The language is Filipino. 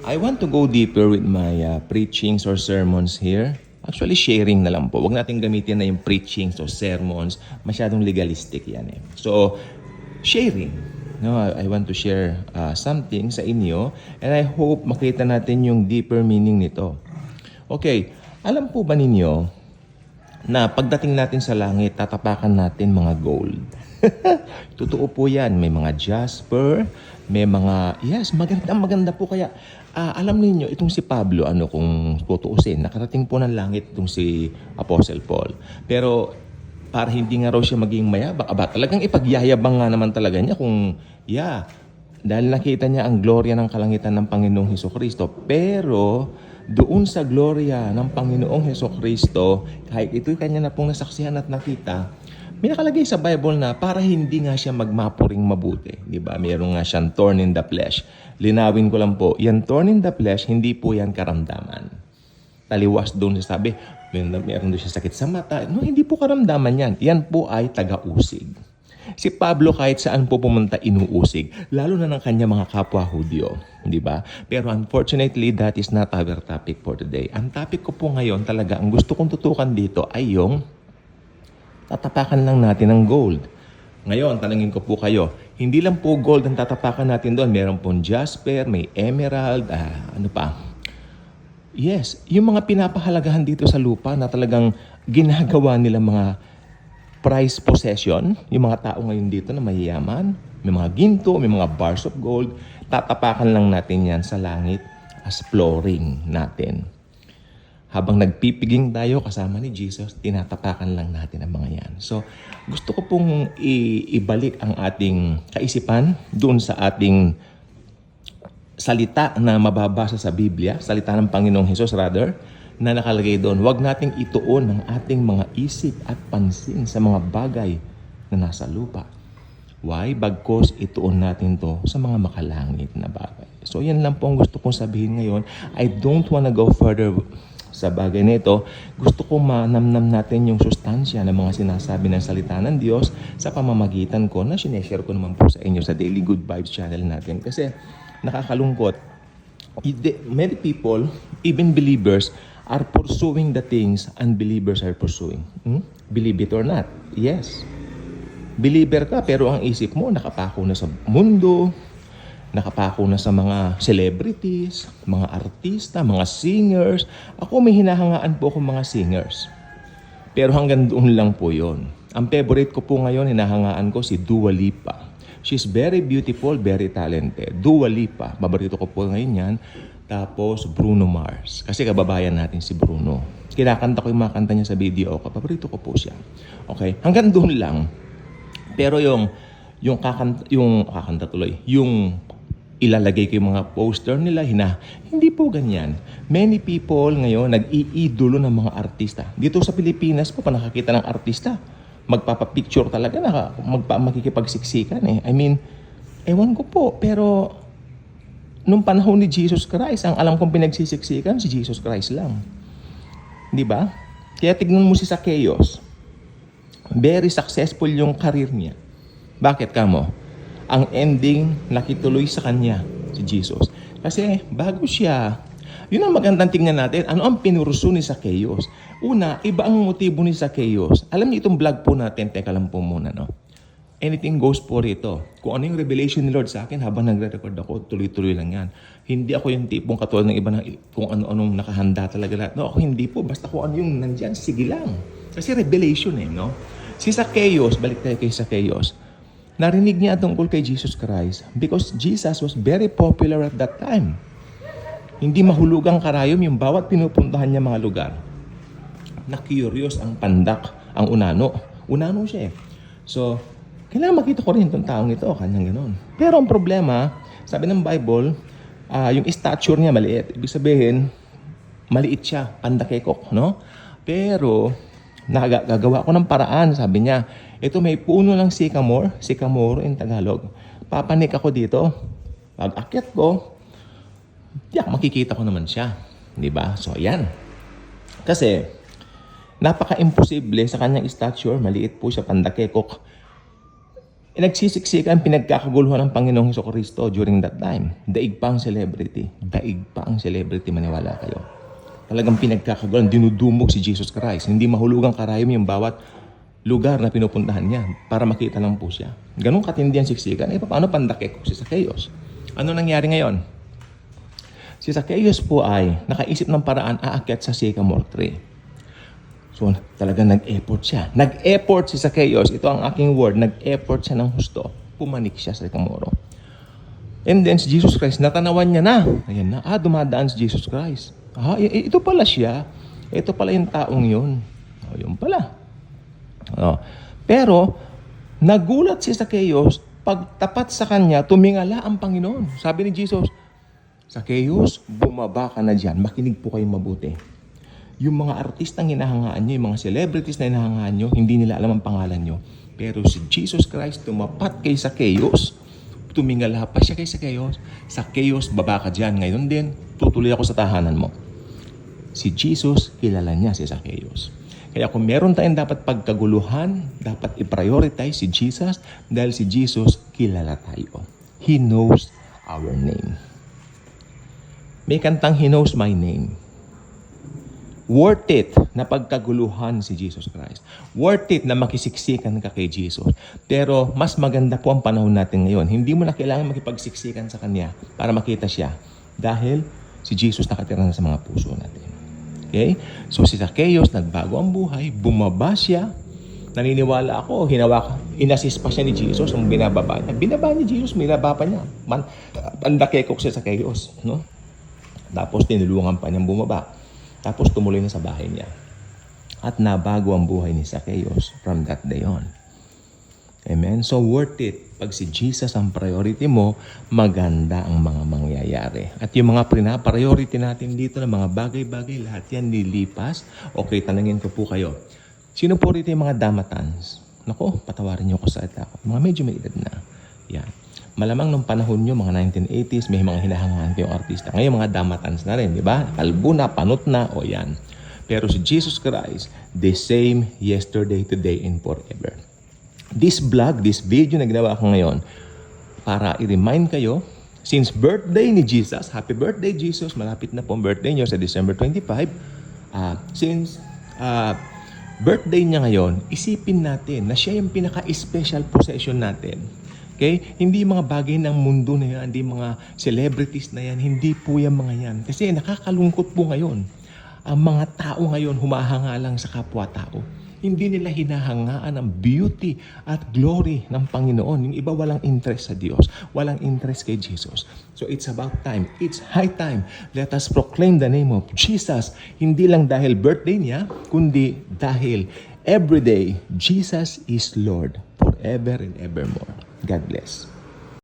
I want to go deeper with my preachings or sermons here. Actually, sharing na lang po. Huwag natin gamitin na yung preachings o sermons. Masyadong legalistic yan eh. So, sharing. No, I want to share something sa inyo and I hope makita natin yung deeper meaning nito. Okay, alam po ba ninyo na pagdating natin sa langit, tatapakan natin mga gold? Totoo po yan. May mga jasper, may mga, yes, maganda po. Kaya, alam niyo itong si Pablo, kung tutuusin, nakarating po ng langit itong si Apostle Paul. Pero, para hindi nga raw siya maging mayabang, talagang ipagyayabang nga naman talaga niya kung, dahil nakita niya ang gloria ng kalangitan ng Panginoong Hesukristo. Pero, doon sa gloria ng Panginoong Hesukristo, kahit ito'y kanya na pong nasaksihan at nakita, may nakalagay sa Bible na para hindi nga siya magmapuring mabuti. Diba? Mayroon nga siyang thorn in the flesh. Linawin ko lang po, yan thorn in the flesh, hindi po yan karamdaman. Taliwas doon siya sabi, meron doon siya sakit sa mata. No, hindi po karamdaman yan. Yan po ay taga-usig. Si Pablo kahit saan po pumunta inuusig, lalo na ng kanya mga kapwa Hudyo, di ba? Pero unfortunately, that is not our topic for today. Ang topic ko po ngayon talaga, ang gusto kong tutukan dito ay yung tatapakan lang natin ng gold. Ngayon, tanungin ko po kayo, hindi lang po gold ang tatapakan natin doon. Meron pong jasper, may emerald, ano pa? Yes, yung mga pinapahalagahan dito sa lupa na talagang ginagawa nila mga prize possession, yung mga tao ngayon dito na mayayaman, may mga ginto, may mga bars of gold, tatapakan lang natin yan sa langit as flooring natin. Habang nagpipiging tayo kasama ni Jesus, tinatapakan lang natin ang mga yan. So, gusto ko pong ibalik ang ating kaisipan doon sa ating salita na mababasa sa Biblia, salita ng Panginoong Hesus rather, na nakalagay doon. Huwag nating ituon ang ating mga isip at pansin sa mga bagay na nasa lupa. Why? Bagkos ituon natin to sa mga makalangit na bagay. So, yan lang po ang gusto kong sabihin ngayon. I don't wanna go further sa bagay na ito. Gusto kong manamnam natin yung sustansya ng mga sinasabi ng salita ng Diyos sa pamamagitan ko na sineshare ko naman po sa inyo sa Daily Good Vibes channel natin. Kasi nakakalungkot. Many people, even believers, are pursuing the things unbelievers are pursuing. Believe it or not. Yes. Believer ka pero ang isip mo nakapako na sa mundo, nakapako na sa mga celebrities, mga artista, mga singers. Ako may hinahangaan po akong mga singers. Pero hanggang doon lang po yon. Ang favorite ko po ngayon, hinahangaan ko si Dua Lipa. She's very beautiful, very talented. Dua Lipa, paborito ko po ngayon yan. Tapos Bruno Mars. Kasi kababayan natin si Bruno. Kinakanta ko yung mga kanta niya sa video. Paborito ko po siya. Okay? Hanggang doon lang. Pero yung ilalagay ko yung mga poster nila, hindi po ganyan. Many people ngayon nag-iidolo ng mga artista. Dito sa Pilipinas po, pa nakakita ng artista, magpapapicture talaga, makikipagsiksikan eh. I mean, ewan ko po, pero nung panahon ni Jesus Christ, ang alam kong pinagsisiksikan, si Jesus Christ lang. Di ba? Kaya tignan mo si Zacchaeus. Very successful yung career niya. Bakit kamo? Ang ending, nakituloy sa kanya, si Jesus. Kasi bago siya, yun ang magandang tingnan natin. Ano ang pinurso ni Zacchaeus? Una, iba ang motibo ni Zacchaeus. Alam niyo itong vlog po natin, teka lang po muna, no? Anything goes po rito. Kung ano yung revelation ni Lord sa akin habang nagre-record ako, tuloy-tuloy lang yan. Hindi ako yung tipong katulad ng iba na kung ano-anong nakahanda talaga lahat. No, ako hindi po. Basta kung ano yung nandyan, sige lang. Kasi revelation no? Si Zacchaeus, balik tayo kay Zacchaeus. Narinig niya tungkol kay Jesus Christ because Jesus was very popular at that time. Hindi mahulugang karayom yung bawat pinupuntahan niya mga lugar. Na-curious ang pandak, ang unano. Unano siya eh. So, kailangan makita ko rin itong taong ito, kanyang gano'n. Pero ang problema, sabi ng Bible, yung stature niya maliit. Ibig sabihin, maliit siya, pandakekok, no? Pero, gagawa ko ng paraan, sabi niya. Ito may puno ng sycamore in Tagalog. Papanik ako dito. Pag akyat ko, makikita ko naman siya. Diba? So, ayan. Kasi, napaka-imposible sa kanyang stature, maliit po siya, pandakekok. Nagsisiksikan, pinagkakaguluhan ng Panginoong Hesukristo during that time. Daig pa ang celebrity. Daig pa ang celebrity, maniwala kayo. Talagang pinagkakaguluhan, dinudumog si Jesus Christ. Hindi mahulugang karayom yung bawat lugar na pinupuntahan niya para makita lang po siya. Ganun katindi ang siksikan. Paano pandakek si Zacchaeus? Ano nangyari ngayon? Si Zacchaeus po ay nakaisip ng paraan aakyat sa sycamore tree. So, talagang nag-effort siya. Nag-effort si Zacchaeus. Ito ang aking word. Nag-effort siya ng husto. Pumanik siya sa sycamore. And then, si Jesus Christ, natanawan niya na. Ayan na. Dumadaan si Jesus Christ. Ito pala siya. Ito pala yung taong yun. Yun pala. Pero, nagulat si Zacchaeus, pagtapat sa kanya, tumingala ang Panginoon. Sabi ni Jesus, Zacchaeus, bumaba ka na dyan. Makinig po kayong mabuti. Yung mga artistang hinahangaan nyo, yung mga celebrities na hinahangaan nyo, hindi nila alam ang pangalan nyo. Pero si Jesus Christ tumapat kay Zacchaeus, tumingala pa siya kay Zacchaeus. Zacchaeus, baba ka dyan. Ngayon din, tutuloy ako sa tahanan mo. Si Jesus, kilala niya si Zacchaeus. Kaya kung meron tayong dapat pagkaguluhan, dapat i-prioritize si Jesus dahil si Jesus, kilala tayo. He knows our name. May kantang, He knows my name. Worth it na pagkaguluhan si Jesus Christ. Worth it na makisiksikan ka kay Jesus. Pero mas maganda po ang panahon natin ngayon. Hindi mo na kailangan makipagsiksikan sa Kanya para makita siya. Dahil si Jesus nakatira na sa mga puso natin. Okay? So si Zacchaeus, nagbago ang buhay, bumaba siya. Naniniwala ako, inassist pa siya ni Jesus ang binababa niya. Binaba ni Jesus, binaba pa niya. Pandakekok si Zacchaeus. No? Tapos tinulungan pa niyang bumaba. Tapos tumuloy na sa bahay niya. At nabago ang buhay ni Zacchaeus from that day on. Amen? So worth it. Pag si Jesus ang priority mo, maganda ang mga mangyayari. At yung mga priority natin dito na mga bagay-bagay, lahat yan nilipas. Okay, tanungin ko po kayo. Sino po rito yung mga damatans? Naku, patawarin niyo ko sa ita ko. Mga medyo may edad na. Yan. Malamang nung panahon nyo, mga 1980s, may mga hinahangaan kayong artista. Ngayon, mga damatans na rin, di ba? Kalbo na, panot na, o yan. Pero si Jesus Christ, the same yesterday, today, and forever. This vlog, this video na ginawa ko ngayon, para i-remind kayo, since birthday ni Jesus, happy birthday Jesus, malapit na po ang birthday nyo sa December 25, birthday niya ngayon, isipin natin na siya yung pinaka-special possession natin. Okay? Hindi mga bagay ng mundo na yan, hindi mga celebrities na yan, hindi po yung mga yan. Kasi nakakalungkot po ngayon. Ang mga tao ngayon humahanga lang sa kapwa-tao. Hindi nila hinahangaan ang beauty at glory ng Panginoon. Yung iba walang interest sa Diyos, walang interest kay Jesus. So it's about time. It's high time. Let us proclaim the name of Jesus. Hindi lang dahil birthday niya, kundi dahil every day, Jesus is Lord forever and evermore. God bless.